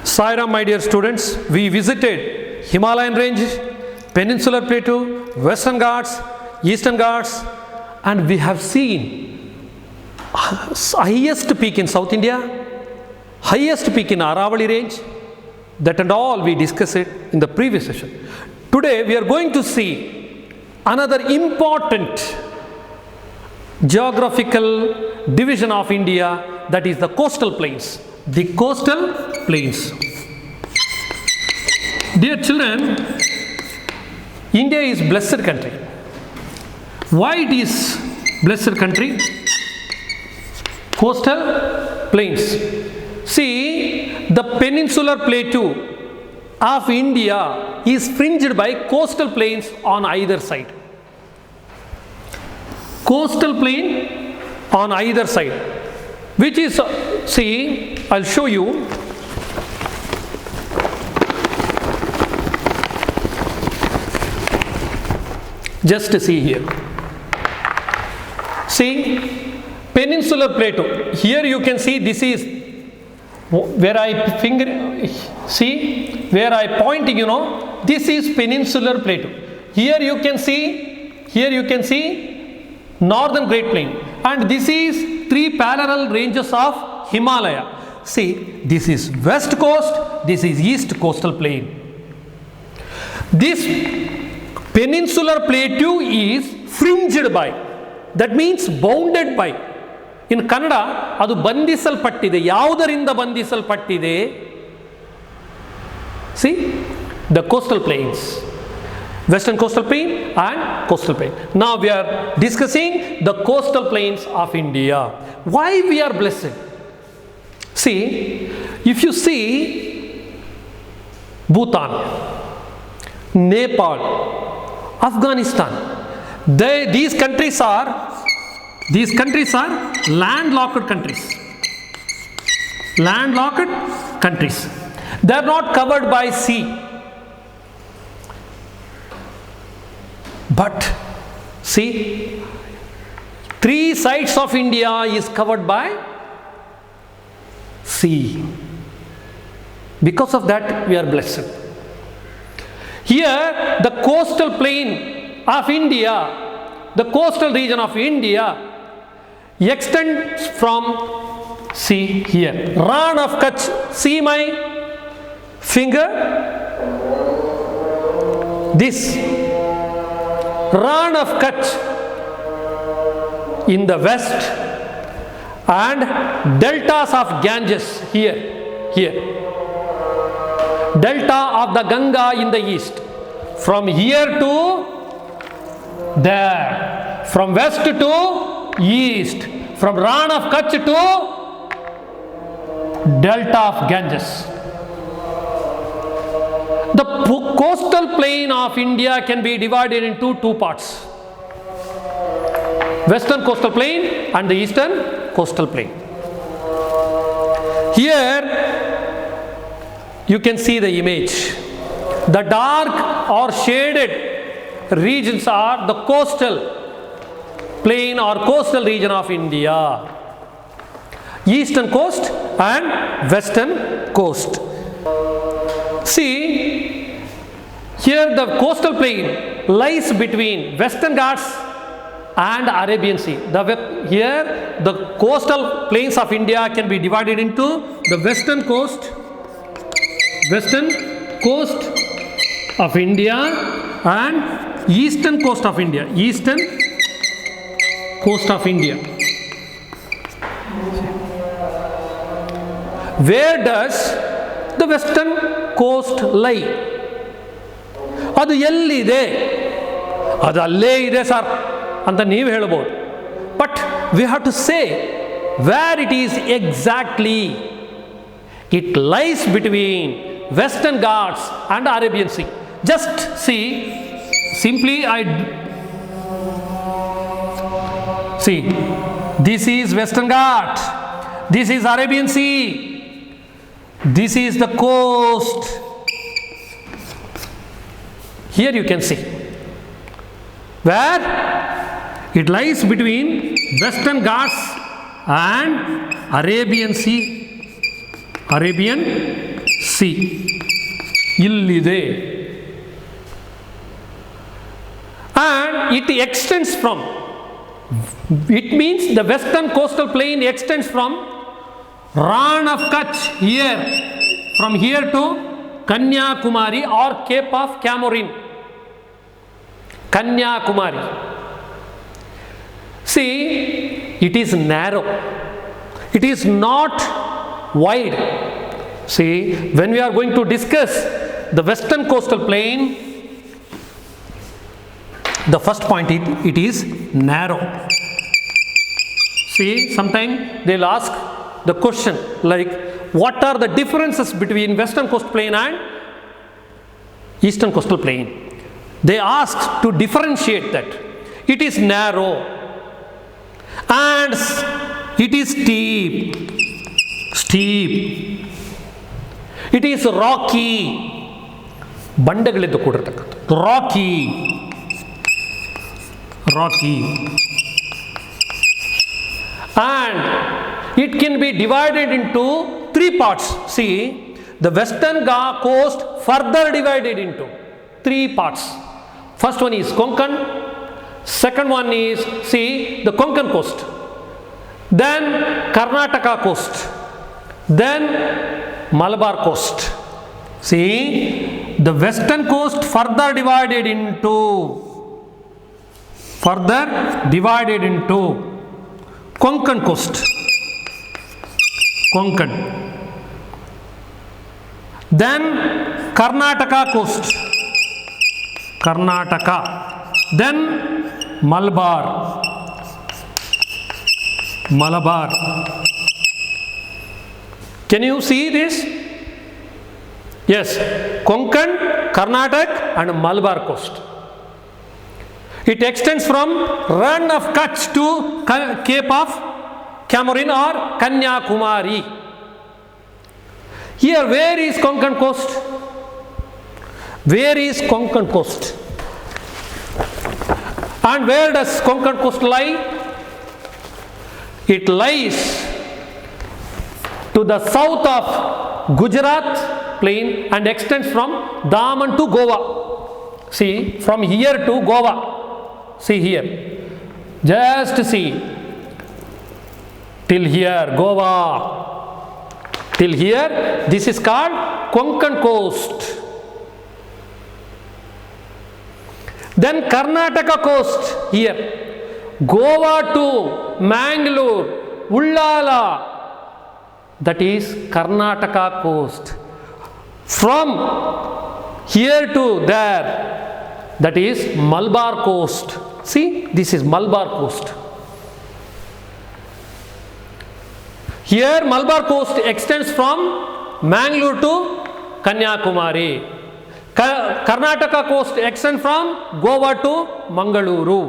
Sairam, my dear students, we visited Himalayan range, Peninsular Plateau, Western Ghats, Eastern Ghats, and we have seen highest peak in South India, highest peak in Aravalli range. That and all we discussed it in the previous session. Today we are going to see another important geographical division of India, that is the coastal plains. The coastal plains. Dear children, India is blessed country. Why it is blessed country? Coastal plains. See, the peninsular plateau of India is fringed by coastal plains on either side. Coastal plain on either side, which is, see, I'll show you. Just see here. See, peninsular plateau. Here you can see this is where I finger, see, where I pointing, this is peninsular plateau. Here you can see northern Great Plain, and this is three parallel ranges of Himalaya. See, this is west coast, this is east coastal plain. This peninsular plateau is fringed by, that means bounded by. In Kannada, ಅದು ಬಂಧಿಸಲ್ಪಟ್ಟಿದೆ. ಯಾವುದರಿಂದ ಬಂಧಿಸಲ್ಪಟ್ಟಿದೆ? See, the coastal plains. Western coastal plain and coastal plain. Now we are discussing the coastal plains of India. Why we are blessed? See, if you see Bhutan, Nepal, Afghanistan, these countries are landlocked countries. Landlocked countries. They are not covered by sea. But see, three sides of India is covered by sea. Because of that, we are blessed. Here, the coastal plain of India, the coastal region of India extends from, see here, Ran of Kutch. See my finger? This Ran of Kutch in the west and deltas of Ganges here. Delta of the Ganga in the east. From here to there. From west to east. From Ran of Kutch to delta of Ganges. The coastal plain of India can be divided into two parts. Western coastal plain and the eastern coastal plain. Here you can see the image. The dark or shaded regions are the coastal plain or coastal region of India. Eastern coast and western coast. See, here the coastal plain lies between Western Ghats and Arabian Sea. Here the coastal plains of India can be divided into the western coast of India and eastern coast of India. Eastern coast of India. Where does the western coast lie? ಅದು ಎಲ್ಲಿದೆ? ಅದು ಅಲ್ಲೇ ಇದೆ sir ಅಂತ ನೀವು ಹೇಳ್ಬೋದು. But we have to say where it is exactly. It lies between Western Ghats and Arabian Sea. Just see, simply see, this is Western Ghats, this is Arabian Sea, this is the coast. Here you can see where it lies between Western Ghats and Arabian Sea. Arabian C ಇಲ್ಲಿದೆ. And it extends from, it means the western coastal plain extends from Ran of Kutch here, from here to Kanyakumari or Cape of Comorin. Kanyakumari. See, it is narrow. It is not wide. See, when we are going to discuss the western coastal plain, the first point, it is narrow. See, sometimes they'll ask the question like, what are the differences between western coast plain and eastern coastal plain? They ask to differentiate that. It is narrow and it is steep. It is rocky. ಬಂಡೆಗಳಿಂದ ಕೂಡಿರ್ತಕ್ಕಂಥ rocky, and it can be divided into 3 parts. See, the western coast further divided into 3 parts. First one is Konkan, second one is, see, the Konkan coast, then Karnataka coast, then Malabar coast. See, the western coast further divided into Konkan coast, then Karnataka coast, then Malabar. Can you see this? Yes, Konkan, Karnataka and Malabar coast. It extends from Ran of Kutch to Cape of Comorin or Kanyakumari. Here, where is Konkan coast? And where does Konkan coast lie? It lies to the south of Gujarat plain and extends from Daman to Goa. See, from here to Goa. See here, just see, till here, Goa, till here, this is called Konkan coast. Then Karnataka coast here, Goa to Mangalore, Ullala, that is Karnataka coast. From here to there, that is Malabar coast. See, this is Malabar coast. Here Malabar coast extends from Mangalore to Kanyakumari. Karnataka coast extends from Goa to Mangaluru.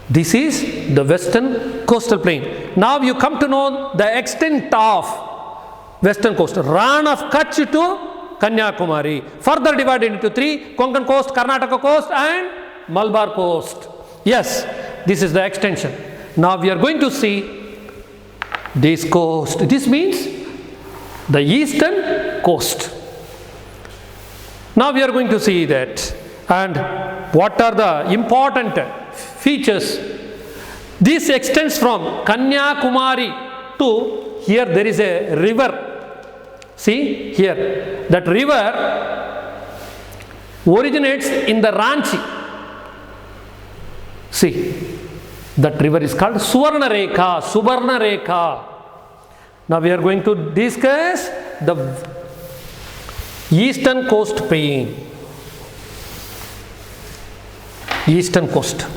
This is the western coastal plain. Now you come to know the extent of western coast. Ran of Kutch to Kanyakumari, further divided into 3, Konkan coast, Karnataka coast and Malabar coast. Yes, this is the extension. Now we are going to see this coast. This means the eastern coast. Now we are going to see that, and what are the important features. This extends from Kanyakumari to, here there is a river. See here, that river originates in the Ranchi. See, that river is called Suvarna Rekha. Now we are going to discuss the eastern coast plain. Eastern coast.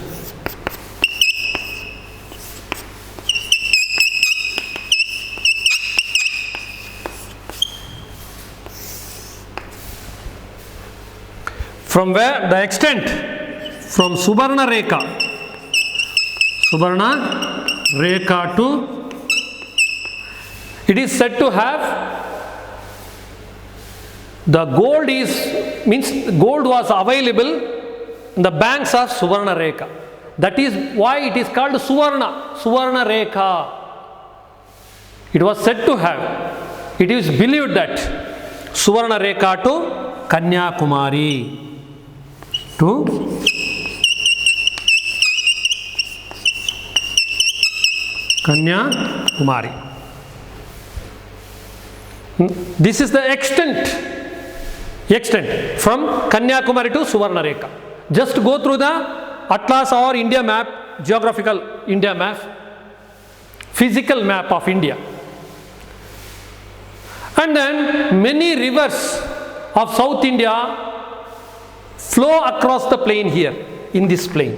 From where the extent? From Suvarna Rekha to, it is said to have, the gold was available in the banks of Suvarna Rekha. That is why it is called Suvarna Rekha. It was said to have, it is believed that Suvarna Rekha to Kanyakumari. To Kanyakumari. This is the extent from Kanyakumari to Suvarna Rekha. Just go through the Atlas or India map, geographical India map, physical map of India. And then many rivers of South India flow across the plain here, in this plain.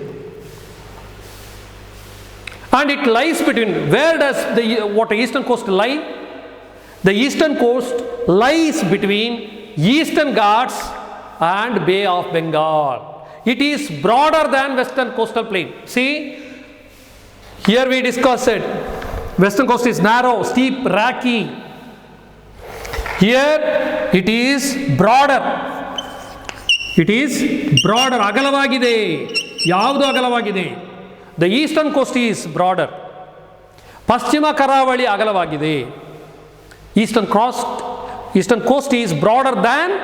And it lies between, where does the eastern coast lie? The eastern coast lies between Eastern Ghats and Bay of Bengal. It is broader than western coastal plain. See, here we discussed it. Western coast is narrow, steep, rocky. Here it is broader. It is broader. Agalavagide. Yavudu agalavagide. The eastern coast is broader. Paschima Karavali agalavagide. Eastern coast is broader than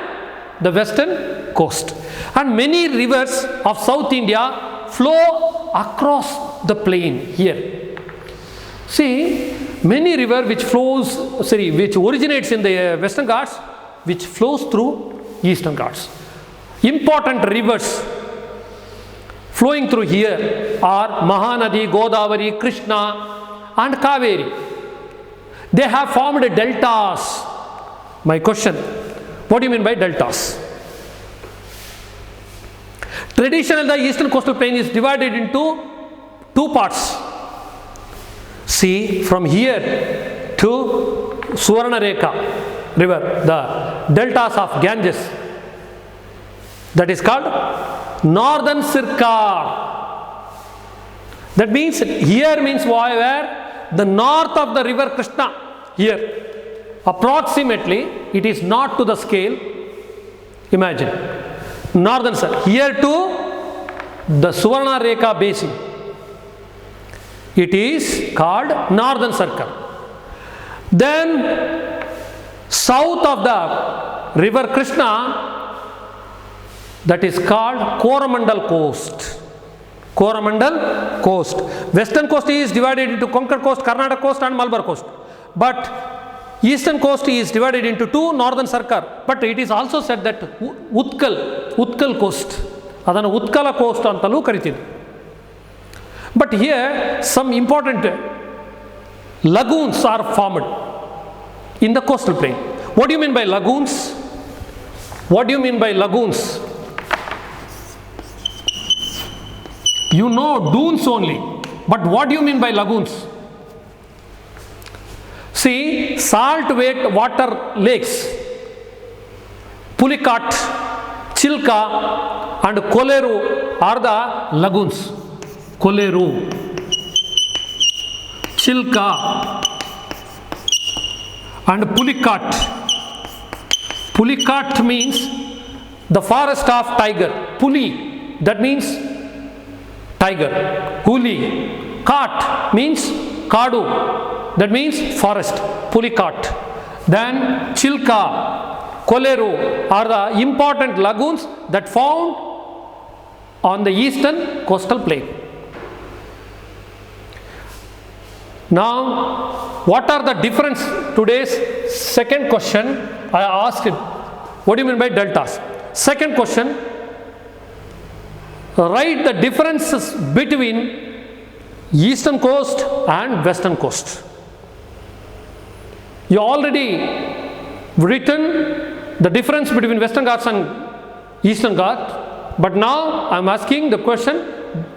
the western coast. And many rivers of South India flow across the plain here. See, many river which originates in the Western Ghats, which flows through Eastern Ghats. Important rivers flowing through here are Mahanadi, Godavari, Krishna and Kaveri. They have formed deltas. My question, what do you mean by deltas? Traditionally, the eastern coastal plain is divided into two parts. See, from here to Suvarna Rekha river, the deltas of Ganges, that is called Northern Sircar. That means, here means where the north of the river Krishna, here. Approximately, it is not to the scale. Imagine, northern side, here to the Suvarna Rekha basin. It is called Northern Circle. Then, south of the river Krishna, that is called Coromandel Coast. Coromandel Coast. Western coast is divided into Konkan Coast, Karnataka Coast and Malabar Coast. But eastern coast is divided into two, Northern Circle. But it is also said that Utkal Coast, adana Utkala Coast antalu karitide. But here some important lagoons are formed in the coastal plain. What do you mean by lagoons? What do you mean by lagoons? You know dunes only, but what do you mean by lagoons? See, salt water lakes, Pulicat, Chilka and Koleru are the lagoons. Koleru, Chilka and Pulicat. Pulicat means the forest of tiger. Puli, that means tiger. Huli. Kat means Kadu, that means forest. Pulicat. Then Chilka, Koleru are the important lagoons that found on the eastern coastal plain. Now, what are the difference? Today's second question I asked it. What do you mean by deltas? Second question, write the differences between eastern coast and western coast. You already written the difference between Western Ghats and Eastern Ghats, but now I am asking the question,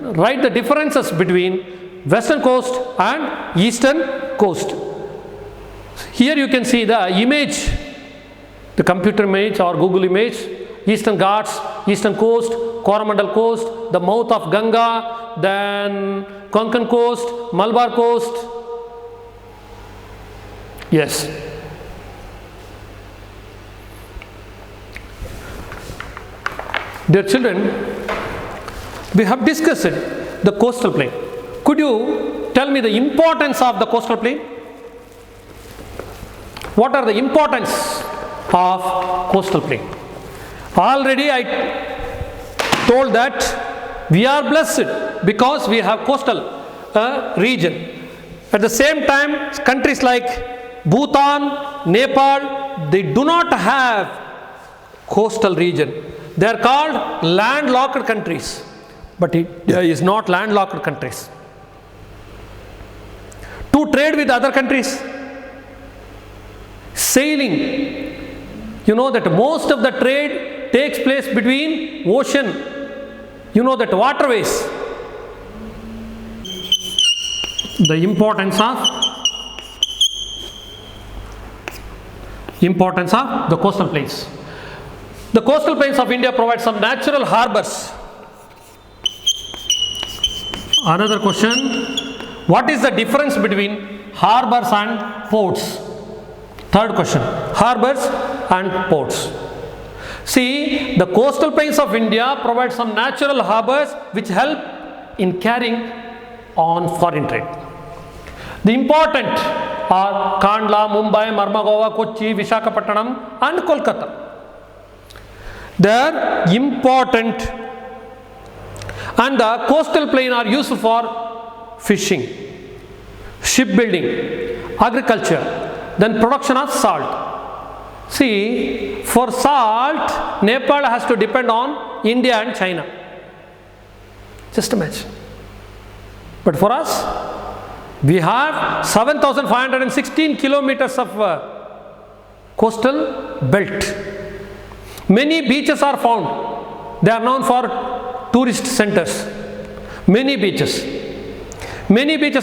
write the differences between Western coast and Eastern coast. Here you can see the image, the computer image or Google image, Eastern Ghats, Eastern coast, Coromandel coast, the mouth of Ganga, then Konkan coast, Malabar coast. Yes. Dear children, we have discussed the coastal plain. Could you tell me the importance of the coastal plain? What are the importance of coastal plain? Already I told that we are blessed because we have coastal region. At the same time, countries like Bhutan, Nepal, they do not have coastal region. They are called landlocked countries, but India is not landlocked countries. To trade with other countries, sailing, you know that most of the trade takes place between ocean, you know that waterways. The importance of the coastal plains. The coastal plains of India provide some natural harbors. Another question, what is the difference between harbors and ports? Third question, harbors and ports. See, the coastal plains of India provide some natural harbors which help in carrying on foreign trade. The important are Kandla, Mumbai, Marmagaon, Kochi, Visakhapatnam and Kolkata. They are important, and the coastal plain are used for fishing, shipbuilding, agriculture, then production of salt. See, for salt, Nepal has to depend on India and China. Just imagine. But for us, we have 7,516 kilometers of coastal belt. Many beaches are found. They are known for tourist centers. Many beaches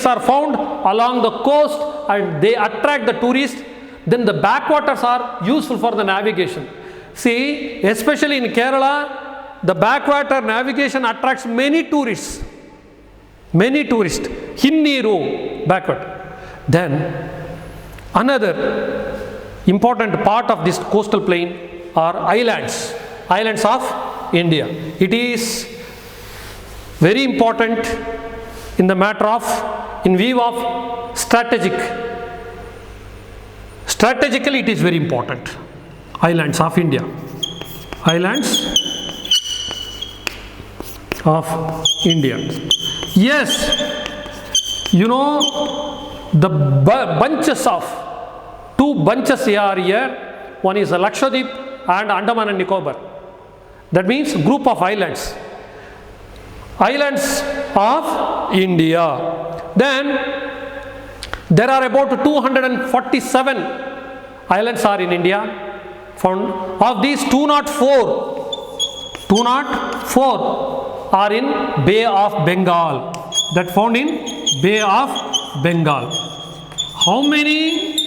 are found along the coast and they attract the tourists. Then the backwaters are useful for the navigation. See, especially in Kerala, the backwater navigation attracts many tourists. Hinniru backwater. Then another important part of this coastal plain are islands of India. It is very important in the matter of, in view of strategically it is very important. Islands of India. Islands of India. Yes, you know the two bunches are here. One is Lakshadweep and Andaman and Nicobar. That means group of islands. Islands of India. Then there are about 247 islands are in India found. Of these 204 are in Bay of Bengal. That found in Bay of Bengal. How many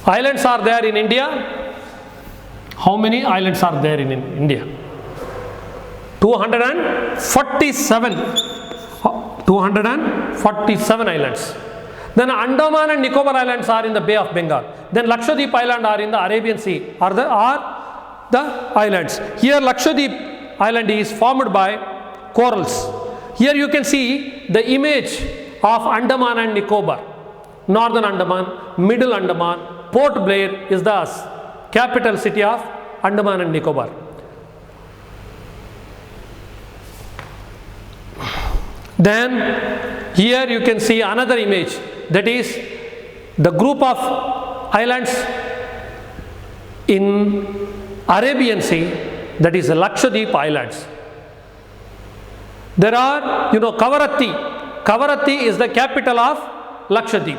islands are there in India? How many islands are there in India? 247 islands. Then Andaman and Nicobar Islands are in the Bay of Bengal. Then Lakshadweep Island are in the Arabian Sea. Are the islands. Here Lakshadweep Island is formed by corals. Here you can see the image of Andaman and Nicobar. Northern Andaman, Middle Andaman. Port Blair is the capital city of Andaman and Nicobar. Then here you can see another image, that is the group of islands in Arabian Sea, that is the Lakshadweep Islands. There are, Kavaratti. Kavaratti is the capital of Lakshadweep.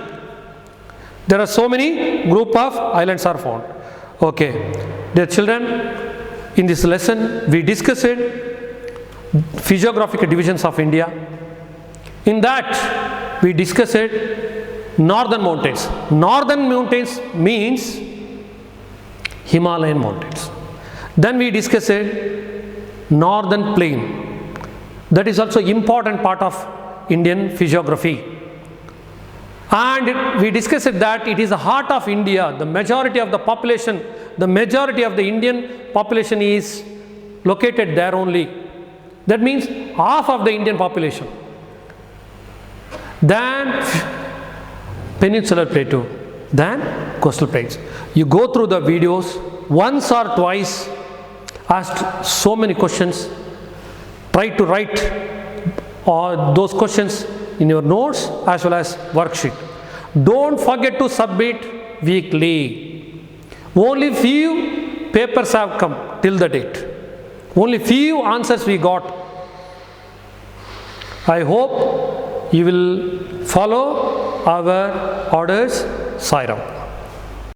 There are so many group of islands are found. Okay, dear children, in this lesson we discussed physiographic divisions of India. In that we discussed northern mountains. Northern mountains means Himalayan mountains. Then we discussed northern plain. That is also important part of Indian physiography. And we discussed that it is the heart of India. The majority of the population, the majority of the Indian population is located there only. That means half of the Indian population. Then Peninsular Plateau. than coastal plains. You go through the videos once or twice, asked so many questions, try to write those questions in your notes as well as worksheet. Don't forget to submit weekly. Only few papers have come till the date. Only few answers we got. I hope you will follow our orders. Sai Ram.